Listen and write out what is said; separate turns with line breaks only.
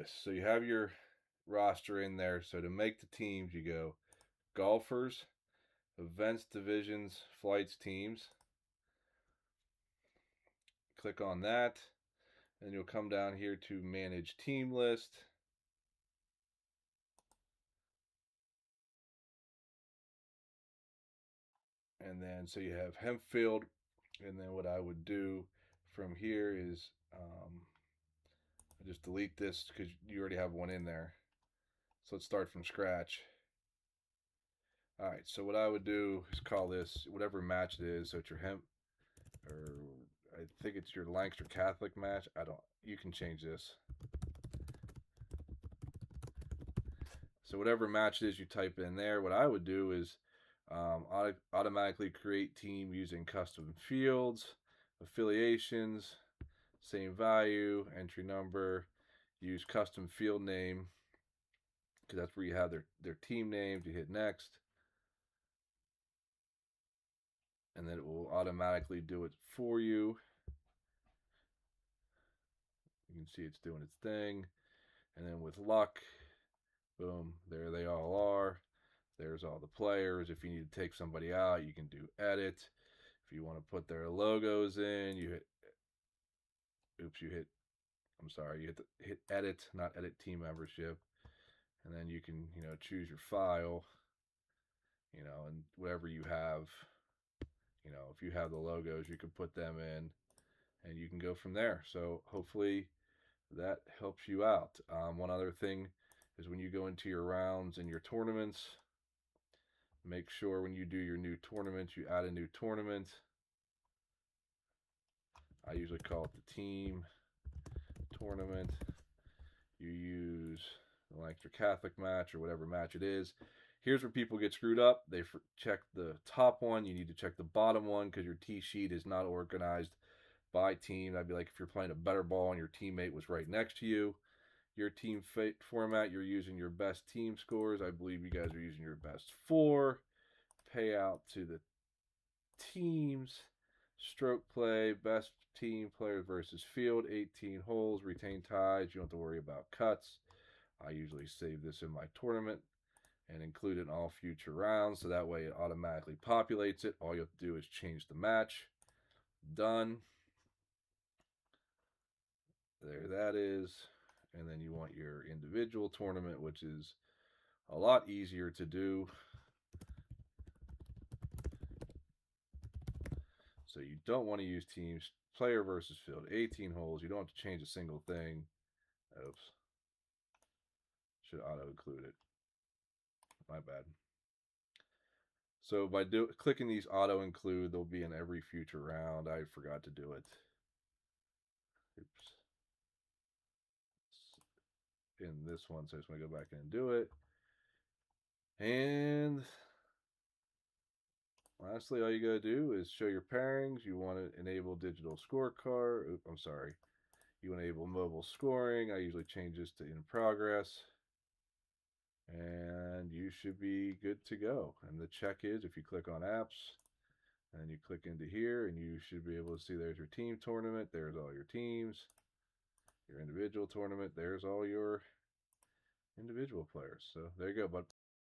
this. So you have your roster in there. So to make the teams, you go golfers, events, divisions, flights, teams. Click on that, and you'll come down here to manage team list. And then so you have Hempfield, and then what I would do from here is I just delete this because you already have one in there. So let's start from scratch. All right, so what I would do is call this whatever match it is. So it's your hemp, or I think it's your Lancaster Catholic match. I don't. You can change this. So whatever match it is you type in there. What I would do is automatically create team using custom fields, affiliations, same value, entry number. Use custom field name because that's where you have their team names. You hit next. And then it will automatically do it for you. You can see it's doing its thing. And then with luck, boom, there they all are. There's all the players. If you need to take somebody out, you can do edit. If you want to put their logos in, you hit, I'm sorry, you hit edit, not edit team membership. And then you can, choose your file, and whatever you have, if you have the logos, you can put them in and you can go from there. So hopefully that helps you out. One other thing is when you go into your rounds and your tournaments, make sure when you do your new tournaments, you add a new tournament. I usually call it the team tournament. You use the Lancaster Catholic match or whatever match it is. Here's where people get screwed up. They check the top one. You need to check the bottom one because your tee sheet is not organized by team. That'd be like if you're playing a better ball and your teammate was right next to you. Your team format, you're using your best team scores. I believe you guys are using your best 4. Payout to the teams. Stroke play, best team players versus field, 18 holes, retain ties. You don't have to worry about cuts. I usually save this in my tournament and include it in all future rounds, so that way it automatically populates it. All you have to do is change the match. Done. There that is. And then you want your individual tournament, which is a lot easier to do. So you don't want to use teams, player versus field, 18 holes. You don't have to change a single thing. Oops. Should auto include it. My bad. So by clicking these auto include, they'll be in every future round. I forgot to do it. Oops. In this one, so I just want to go back in and do it. And lastly, all you gotta do is show your pairings. You want to enable digital scorecard. Oops, I'm sorry. You enable mobile scoring. I usually change this to in progress. And you should be good to go. And the check is if you click on apps and you click into here, and you should be able to see there's your team tournament. There's all your teams. Your individual tournament. There's all your individual players. So there you go, bud.